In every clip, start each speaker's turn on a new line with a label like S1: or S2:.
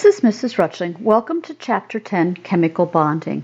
S1: This is Mrs. Rutchling. Welcome to Chapter 10, Chemical Bonding.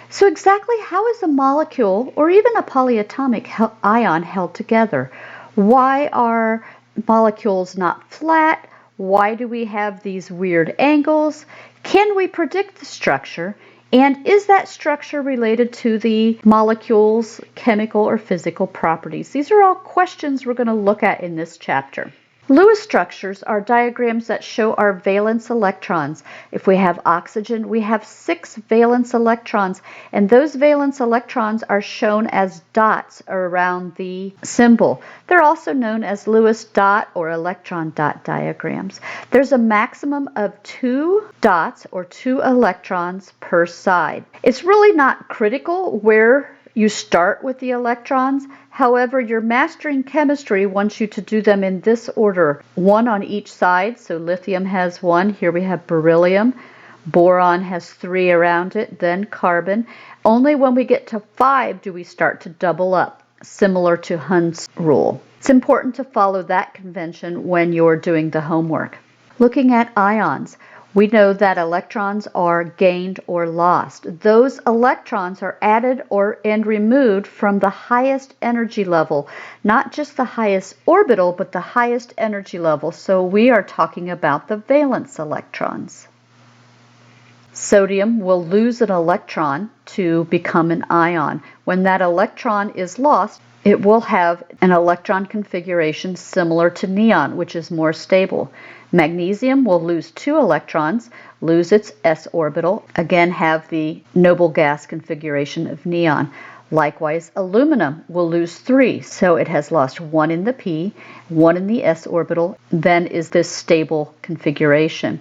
S1: So exactly how is a molecule or even a polyatomic ion held together? Why are molecules not flat? Why do we have these weird angles? Can we predict the structure? And is that structure related to the molecule's chemical or physical properties? These are all questions we're going to look at in this chapter. Lewis structures are diagrams that show our valence electrons. If we have oxygen, we have 6 valence electrons, and those valence electrons are shown as dots around the symbol. They're also known as Lewis dot or electron dot diagrams. There's a maximum of 2 dots or 2 electrons per side. It's really not critical where you start with the electrons. However, your mastering chemistry wants you to do them in this order, 1 on each side. So lithium has 1, here we have beryllium, boron has 3 around it, then carbon. Only when we get to 5 do we start to double up, similar to Hund's rule. It's important to follow that convention when you're doing the homework. Looking at ions, we know that electrons are gained or lost. Those electrons are added and removed from the highest energy level, not just the highest orbital, but the highest energy level. So we are talking about the valence electrons. Sodium will lose an electron to become an ion. When that electron is lost, it will have an electron configuration similar to neon, which is more stable. Magnesium will lose 2 electrons, lose its s orbital, again have the noble gas configuration of neon. Likewise, aluminum will lose 3, so it has lost 1 in the p, 1 in the s orbital, then is this stable configuration.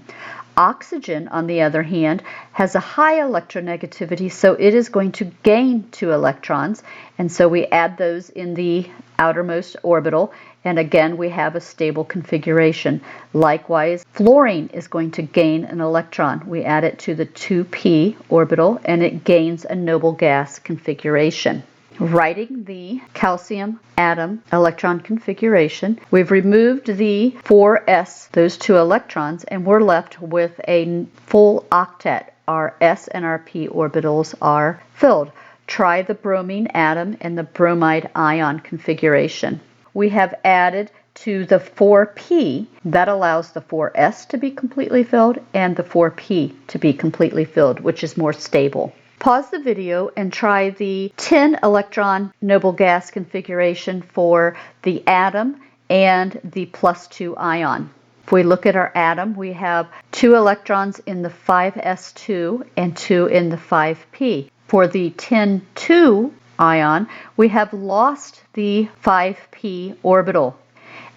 S1: Oxygen, on the other hand, has a high electronegativity, so it is going to gain 2 electrons, and so we add those in the outermost orbital, and again we have a stable configuration. Likewise, fluorine is going to gain an electron. We add it to the 2p orbital, and it gains a noble gas configuration. Writing the calcium atom electron configuration, we've removed the 4s, those 2 electrons, and we're left with a full octet. Our s and our p orbitals are filled. Try the bromine atom and the bromide ion configuration. We have added to the 4p, that allows the 4s to be completely filled and the 4p to be completely filled, which is more stable. Pause the video and try the 10 electron noble gas configuration for the atom and the +2 ion. If we look at our atom, we have 2 electrons in the 5s2 and 2 in the 5p. For the 10-2 ion, we have lost the 5p orbital,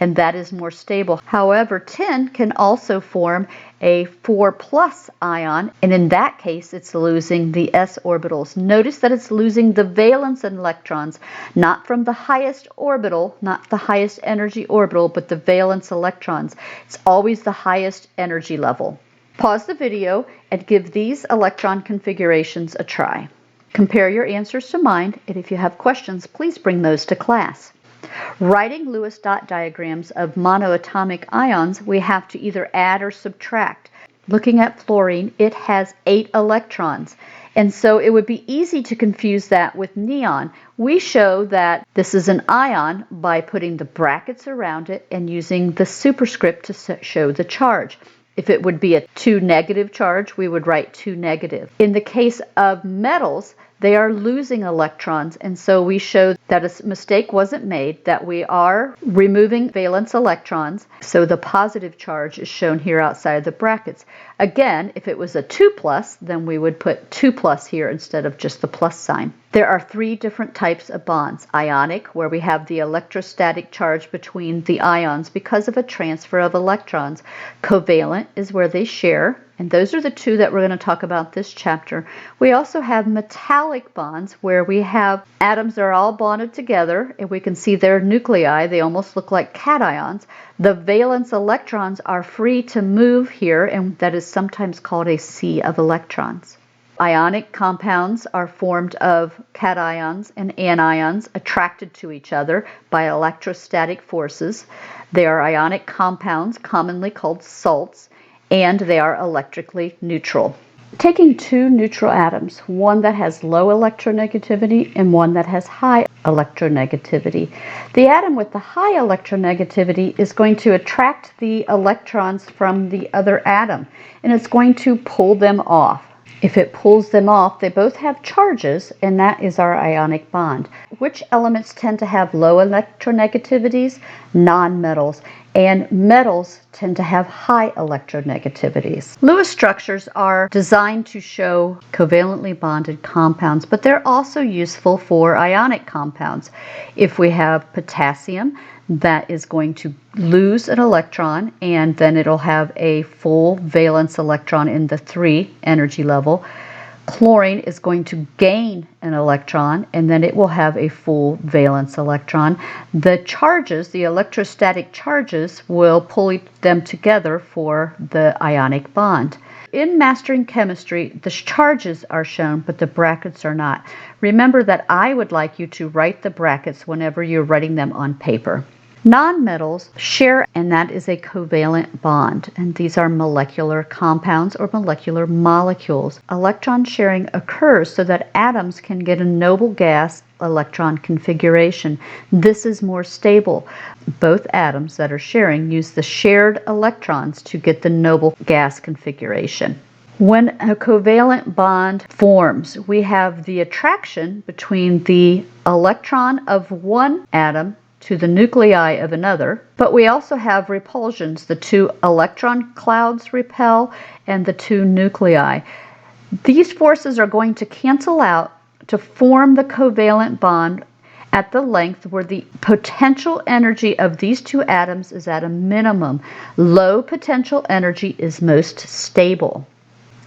S1: and that is more stable. However, 10 can also form a 4+ ion, and in that case it's losing the s orbitals. Notice that it's losing the valence electrons, not from the highest orbital, not the highest energy orbital, but the valence electrons. It's always the highest energy level. Pause the video and give these electron configurations a try. Compare your answers to mine, and if you have questions, please bring those to class. Writing Lewis dot diagrams of monoatomic ions, we have to either add or subtract. Looking at fluorine, it has 8 electrons, and so it would be easy to confuse that with neon. We show that this is an ion by putting the brackets around it and using the superscript to show the charge. If it would be a 2 negative charge, we would write 2 negative. In the case of metals, they are losing electrons, and so we show that a mistake wasn't made, that we are removing valence electrons, so the positive charge is shown here outside of the brackets. Again, if it was a 2+, then we would put 2+ here instead of just the plus sign. There are 3 different types of bonds. Ionic, where we have the electrostatic charge between the ions because of a transfer of electrons. Covalent is where they share, and those are the 2 that we're going to talk about this chapter. We also have metallic bonds, where we have atoms that are all bonded together, and we can see their nuclei. They almost look like cations. The valence electrons are free to move here, and that is sometimes called a sea of electrons. Ionic compounds are formed of cations and anions attracted to each other by electrostatic forces. They are ionic compounds, commonly called salts, and they are electrically neutral. Taking two neutral atoms, one that has low electronegativity and one that has high electronegativity. The atom with the high electronegativity is going to attract the electrons from the other atom, and it's going to pull them off. If it pulls them off, they both have charges, and that is our ionic bond. Which elements tend to have low electronegativities? Nonmetals. And metals tend to have high electronegativities. Lewis structures are designed to show covalently bonded compounds, but they're also useful for ionic compounds. If we have potassium, that is going to lose an electron, and then it'll have a full valence electron in the 3 energy level. Chlorine is going to gain an electron, and then it will have a full valence electron. The charges, the electrostatic charges, will pull them together for the ionic bond. In Mastering Chemistry, the charges are shown, but the brackets are not. Remember that I would like you to write the brackets whenever you're writing them on paper. Nonmetals share, and that is a covalent bond, and these are molecular compounds or molecular molecules. Electron sharing occurs so that atoms can get a noble gas electron configuration. This is more stable. Both atoms that are sharing use the shared electrons to get the noble gas configuration. When a covalent bond forms, we have the attraction between the electron of one atom to the nuclei of another, but we also have repulsions. The 2 electron clouds repel and the 2 nuclei. These forces are going to cancel out to form the covalent bond at the length where the potential energy of these 2 atoms is at a minimum. Low potential energy is most stable.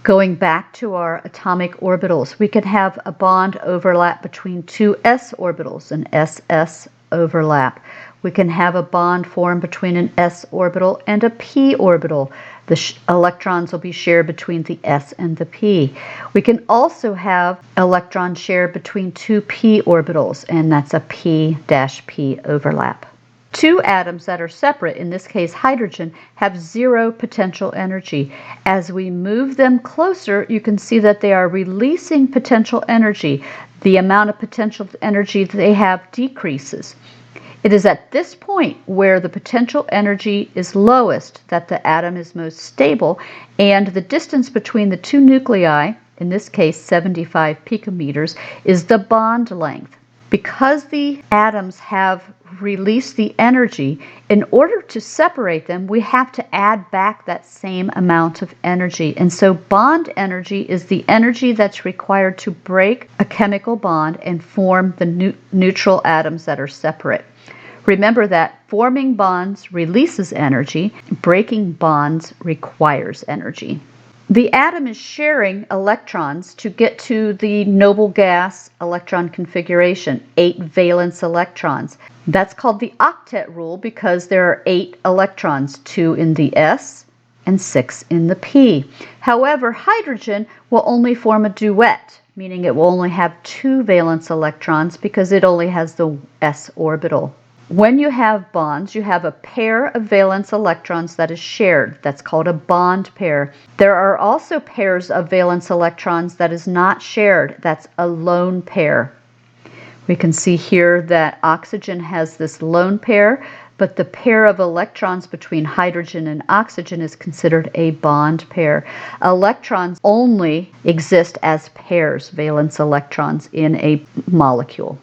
S1: Going back to our atomic orbitals, we can have a bond overlap between 2 s orbitals, an ss overlap. We can have a bond form between an s orbital and a p orbital. The electrons will be shared between the s and the p. We can also have electrons shared between 2 p orbitals, and that's a p-p overlap. 2 atoms that are separate, in this case hydrogen, have 0 potential energy. As we move them closer, you can see that they are releasing potential energy. The amount of potential energy they have decreases. It is at this point where the potential energy is lowest that the atom is most stable, and the distance between the 2 nuclei, in this case 75 picometers, is the bond length. Because the atoms have released the energy, in order to separate them, we have to add back that same amount of energy. And so bond energy is the energy that's required to break a chemical bond and form the neutral atoms that are separate. Remember that forming bonds releases energy, breaking bonds requires energy. The atom is sharing electrons to get to the noble gas electron configuration, 8 valence electrons. That's called the octet rule because there are 8 electrons, 2 in the s and 6 in the p. However, hydrogen will only form a duet, meaning it will only have 2 valence electrons because it only has the s orbital. When you have bonds, you have a pair of valence electrons that is shared. That's called a bond pair. There are also pairs of valence electrons that is not shared. That's a lone pair. We can see here that oxygen has this lone pair, but the pair of electrons between hydrogen and oxygen is considered a bond pair. Electrons only exist as pairs, valence electrons, in a molecule.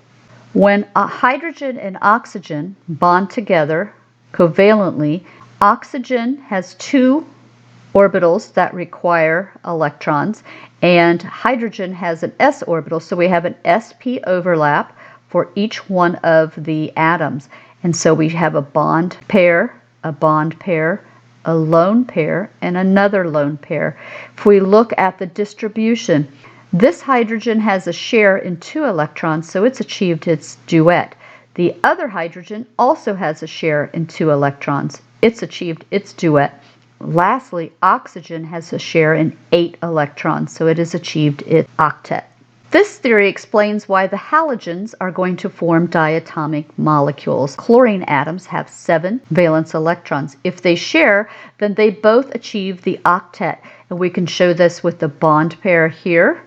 S1: When hydrogen and oxygen bond together covalently, oxygen has 2 orbitals that require electrons, and hydrogen has an s orbital, so we have an sp overlap for each one of the atoms. And so we have a bond pair, a lone pair, and another lone pair. If we look at the distribution, this hydrogen has a share in 2 electrons, so it's achieved its duet. The other hydrogen also has a share in 2 electrons. It's achieved its duet. Lastly, oxygen has a share in 8 electrons, so it has achieved its octet. This theory explains why the halogens are going to form diatomic molecules. Chlorine atoms have 7 valence electrons. If they share, then they both achieve the octet, and we can show this with the bond pair here.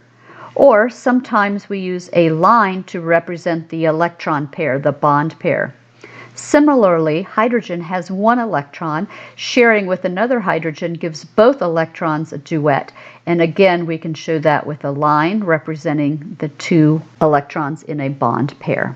S1: Or sometimes we use a line to represent the electron pair, the bond pair. Similarly, hydrogen has 1 electron. Sharing with another hydrogen gives both electrons a duet. And again, we can show that with a line representing the 2 electrons in a bond pair.